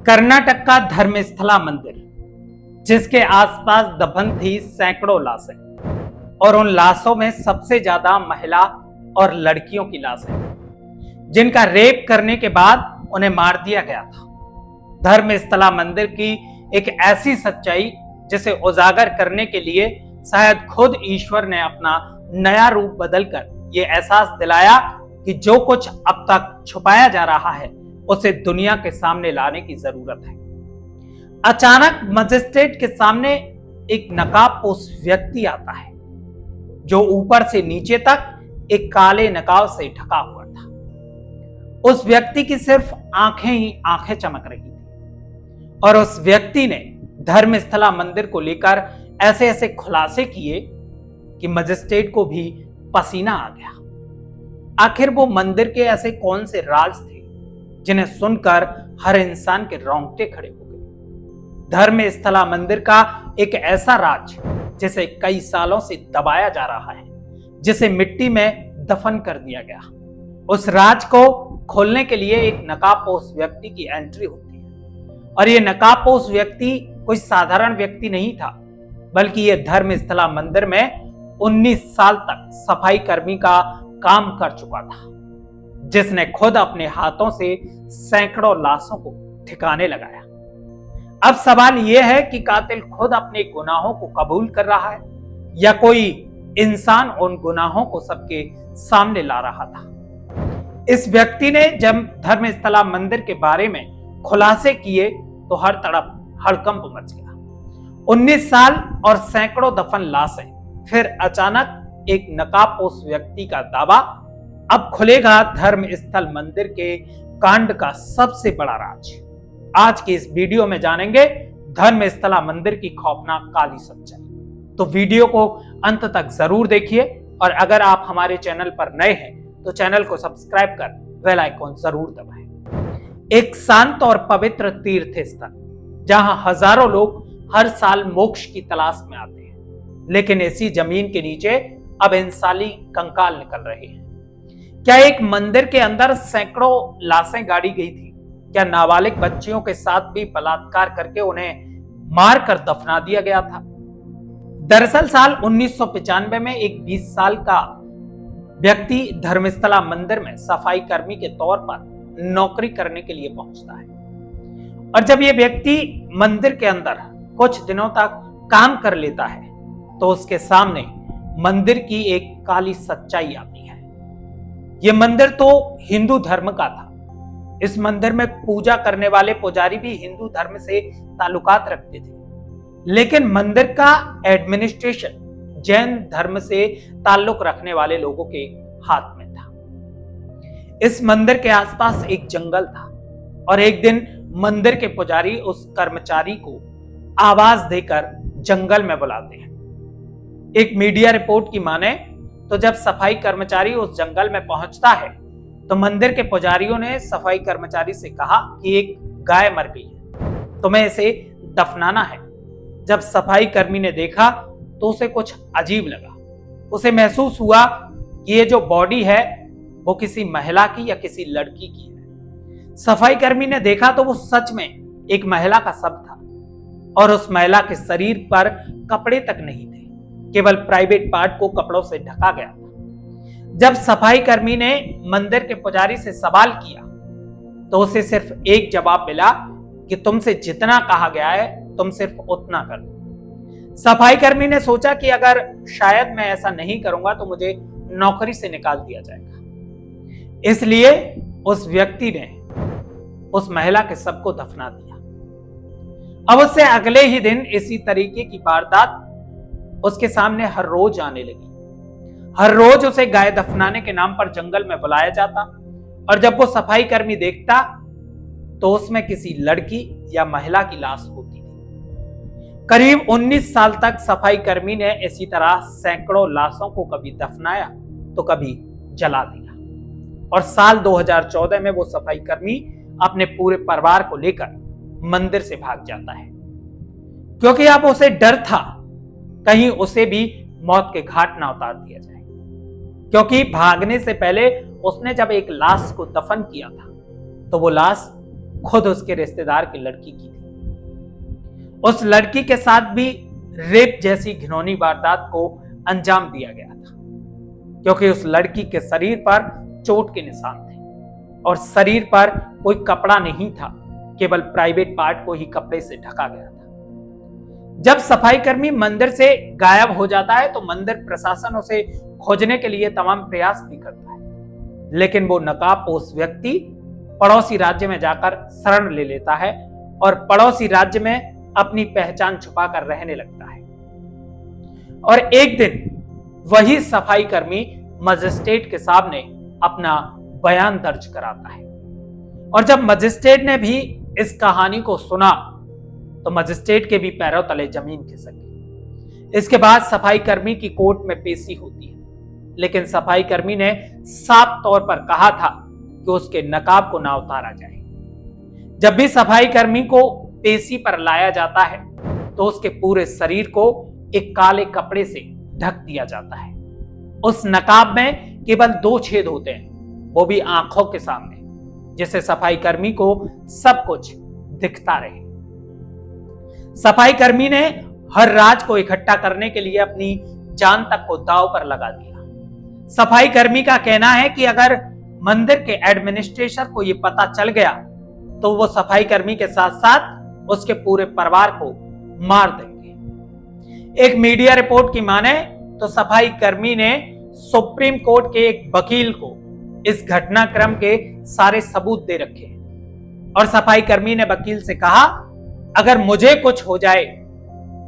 कर्नाटक का धर्मस्थला मंदिर, जिसके आसपास दफन थी सैकड़ों लाशें, और उन लाशों में सबसे ज्यादा महिला और लड़कियों की लाशें, जिनका रेप करने के बाद उन्हें मार दिया गया था। धर्मस्थला मंदिर की एक ऐसी सच्चाई जिसे उजागर करने के लिए शायद खुद ईश्वर ने अपना नया रूप बदलकर ये एहसास दिलाया कि जो कुछ अब तक छुपाया जा रहा है उसे दुनिया के सामने लाने की जरूरत है। अचानक मजिस्ट्रेट के सामने एक नकाबपोश व्यक्ति आता है जो ऊपर से नीचे तक एक काले नकाब से ढका हुआ था। उस व्यक्ति की सिर्फ आंखें ही आंखें चमक रही थी और उस व्यक्ति ने धर्मस्थला मंदिर को लेकर ऐसे ऐसे खुलासे किए कि मजिस्ट्रेट को भी पसीना आ गया। आखिर वो मंदिर के ऐसे कौन से राज थे जिन्हें सुनकर हर इंसान के रोंगटे खड़े हो गए। धर्मस्थला मंदिर का एक ऐसा राज जिसे कई सालों से दबाया जा रहा है, जिसे मिट्टी में दफन कर दिया गया। उस राज को खोलने के लिए एक नकाबपोश व्यक्ति की एंट्री होती है, और ये नकाबपोश व्यक्ति कोई साधारण व्यक्ति नहीं था, बल्कि ये धर्मस्थला मंदिर में 19 साल तक सफाई कर्मी का काम कर चुका था, जिसने खुद अपने हाथों से सैकड़ों लाशों को ठिकाने लगाया। अब सवाल यह है कि कातिल खुद अपने गुनाहों को कबूल कर रहा है या कोई इंसान उन गुनाहों को सबके सामने ला रहा था। इस व्यक्ति ने जब धर्मस्थला मंदिर के बारे में खुलासे किए तो हर तरफ हड़कंप मच गया। 19 साल और सैकड़ों दफन लाशें, फिर अचानक एक नकाबपोश व्यक्ति का दावा, अब खुलेगा धर्मस्थल मंदिर के कांड का सबसे बड़ा राज। आज के इस वीडियो में जानेंगे धर्मस्थला मंदिर की खौफनाक काली सच्चाई। तो वीडियो को अंत तक जरूर देखिए, और अगर आप हमारे चैनल पर नए हैं तो चैनल को सब्सक्राइब कर बेल आइकॉन जरूर दबाएं। एक शांत और पवित्र तीर्थ स्थल जहां हजारों लोग हर साल मोक्ष की तलाश में आते हैं, लेकिन इसी जमीन के नीचे अब इंसानी कंकाल निकल रहे हैं। क्या एक मंदिर के अंदर सैकड़ों लाशें गाड़ी गई थी? क्या नाबालिग बच्चियों के साथ भी बलात्कार करके उन्हें मारकर दफना दिया गया था? दरअसल साल 1995 में एक 20 साल का व्यक्ति धर्मस्थला मंदिर में सफाई कर्मी के तौर पर नौकरी करने के लिए पहुंचता है, और जब यह व्यक्ति मंदिर के अंदर कुछ दिनों तक काम कर लेता है तो उसके सामने मंदिर की एक काली सच्चाई आती है। यह मंदिर तो हिंदू धर्म का था। इस मंदिर में पूजा करने वाले पुजारी भी हिंदू धर्म से ताल्लुकात रखते थे, लेकिन मंदिर का एडमिनिस्ट्रेशन जैन धर्म से ताल्लुक रखने वाले लोगों के हाथ में था। इस मंदिर के आसपास एक जंगल था, और एक दिन मंदिर के पुजारी उस कर्मचारी को आवाज देकर जंगल में बुलाते हैं। एक मीडिया रिपोर्ट की माने तो जब सफाई कर्मचारी उस जंगल में पहुंचता है तो मंदिर के पुजारियों ने सफाई कर्मचारी से कहा कि एक गाय मर गई है, तुम्हें इसे दफनाना है। जब सफाई कर्मी ने देखा तो उसे कुछ अजीब लगा। उसे महसूस हुआ कि ये जो बॉडी है वो किसी महिला की या किसी लड़की की है। सफाई कर्मी ने देखा तो वो सच में एक महिला का शव था, और उस महिला के शरीर पर कपड़े तक नहीं थे, केवल प्राइवेट पार्ट को कपड़ों से ढका गया था। जब सफाई कर्मी ने मंदिर के पुजारी से सवाल किया तो उसे सिर्फ एक जवाब मिला कि तुमसे जितना कहा गया है तुम सिर्फ उतना करो। सफाई कर्मी ने सोचा कि अगर शायद मैं ऐसा नहीं करूंगा तो मुझे नौकरी से निकाल दिया जाएगा, इसलिए उस व्यक्ति ने उस महिला के शव को दफना दिया। अब उससे अगले ही दिन इसी तरीके की वारदात उसके सामने हर रोज आने लगी। हर रोज उसे गाय दफनाने के नाम पर जंगल में बुलाया जाता, और जब वो सफाई कर्मी देखता तो उसमें किसी लड़की या महिला की लाश होती थी। करीब 19 साल तक सफाई कर्मी ने इसी तरह सैकड़ों लाशों को कभी दफनाया तो कभी जला दिया, और साल 2014 में वो सफाई कर्मी अपने पूरे परिवार को लेकर मंदिर से भाग जाता है, क्योंकि अब उसे डर था कहीं उसे भी मौत के घाट ना उतार दिया जाए। क्योंकि भागने से पहले उसने जब एक लाश को दफन किया था तो वो लाश खुद उसके रिश्तेदार की लड़की की थी। उस लड़की के साथ भी रेप जैसी घिनौनी वारदात को अंजाम दिया गया था, क्योंकि उस लड़की के शरीर पर चोट के निशान थे और शरीर पर कोई कपड़ा नहीं था, केवल प्राइवेट पार्ट को ही कपड़े से ढका गया था। जब सफाई कर्मी मंदिर से गायब हो जाता है तो मंदिर प्रशासन उसे खोजने के लिए तमाम प्रयास भी करता है, लेकिन वो नकाबपोश व्यक्ति पड़ोसी राज्य में जाकर शरण ले लेता है और पड़ोसी राज्य में अपनी पहचान छुपाकर रहने लगता है। और एक दिन वही सफाई कर्मी मजिस्ट्रेट के सामने अपना बयान दर्ज कराता है, और जब मजिस्ट्रेट ने भी इस कहानी को सुना तो मजिस्ट्रेट के भी पैरों तले जमीन खिसक गई। इसके बाद सफाई कर्मी की कोर्ट में पेशी होती है, लेकिन सफाई कर्मी ने साफ तौर पर कहा था कि उसके नकाब को ना उतारा जाए। जब भी सफाई कर्मी को पेशी पर लाया जाता है तो उसके पूरे शरीर को एक काले कपड़े से ढक दिया जाता है। उस नकाब में केवल 2 छेद होते हैं, वो भी आंखों के सामने, जिससे सफाई कर्मी को सब कुछ दिखता रहे। सफाई कर्मी ने हर राज को इकट्ठा करने के लिए अपनी जान तक को दांव पर लगा दिया। सफाई कर्मी का कहना है कि अगर मंदिर के एडमिनिस्ट्रेटर को यह पता चल गया तो वो सफाई कर्मी के साथ साथ उसके पूरे परिवार को मार देंगे। एक मीडिया रिपोर्ट की माने तो सफाई कर्मी ने सुप्रीम कोर्ट के एक वकील को इस घटनाक्रम के सारे सबूत दे रखे हैं, और सफाई कर्मी ने वकील से कहा, अगर मुझे कुछ हो जाए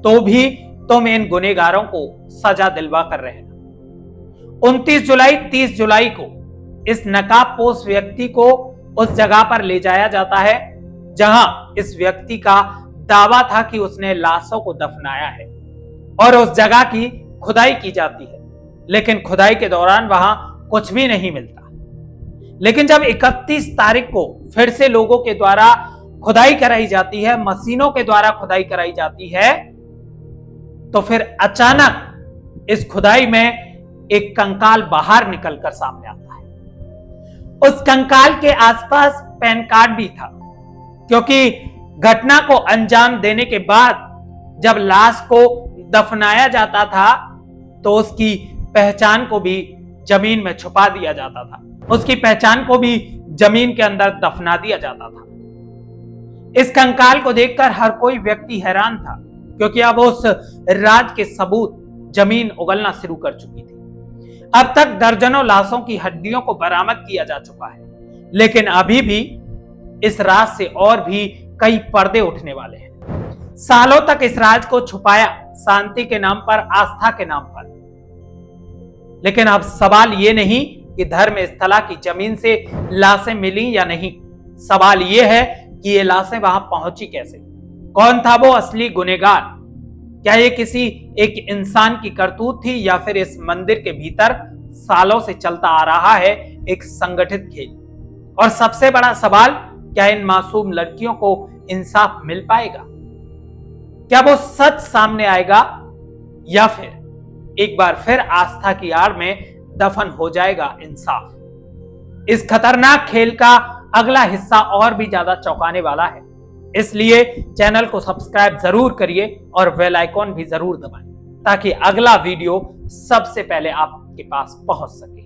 तो भी तुम इन गुनहगारों को सजा दिलवा कर रहना। 29 जुलाई 30 जुलाई को इस नकाबपोश व्यक्ति को उस जगह पर ले जाया जाता है जहां इस व्यक्ति का दावा था कि उसने लाशों को दफनाया है, और उस जगह की खुदाई की जाती है, लेकिन खुदाई के दौरान वहां कुछ भी नहीं मिलता। लेकिन जब 31 तारीख को फिर से लोगों के द्वारा खुदाई कराई जाती है, मशीनों के द्वारा खुदाई कराई जाती है, तो फिर अचानक इस खुदाई में एक कंकाल बाहर निकलकर सामने आता है। उस कंकाल के आसपास पैन कार्ड भी था, क्योंकि घटना को अंजाम देने के बाद जब लाश को दफनाया जाता था तो उसकी पहचान को भी जमीन में छुपा दिया जाता था, उसकी पहचान को भी जमीन के अंदर दफना दिया जाता था। इस कंकाल को देखकर हर कोई व्यक्ति हैरान था, क्योंकि अब उस राज के सबूत जमीन उगलना शुरू कर चुकी थी। अब तक दर्जनों लाशों की हड्डियों को बरामद किया जा चुका है, लेकिन अभी भी इस राज से और भी कई पर्दे उठने वाले हैं। सालों तक इस राज को छुपाया, शांति के नाम पर, आस्था के नाम पर, लेकिन अब सवाल ये नहीं कि धर्मस्थला की जमीन से लाशें मिली या नहीं, सवाल ये है कि ये लाशें वहां पहुंची कैसे, कौन था वो असली गुनहगार, क्या ये किसी एक इंसान की करतूत थी या फिर इस मंदिर के भीतर सालों से चलता आ रहा है एक संगठित खेल। और सबसे बड़ा सवाल, क्या इन मासूम लड़कियों को इंसाफ मिल पाएगा, क्या वो सच सामने आएगा, या फिर एक बार फिर आस्था की आड़ में दफन हो जाएगा इंसाफ। इस खतरनाक खेल का अगला हिस्सा और भी ज्यादा चौंकाने वाला है, इसलिए चैनल को सब्सक्राइब जरूर करिए और बेल आइकॉन भी जरूर दबाएं, ताकि अगला वीडियो सबसे पहले आपके पास पहुंच सके।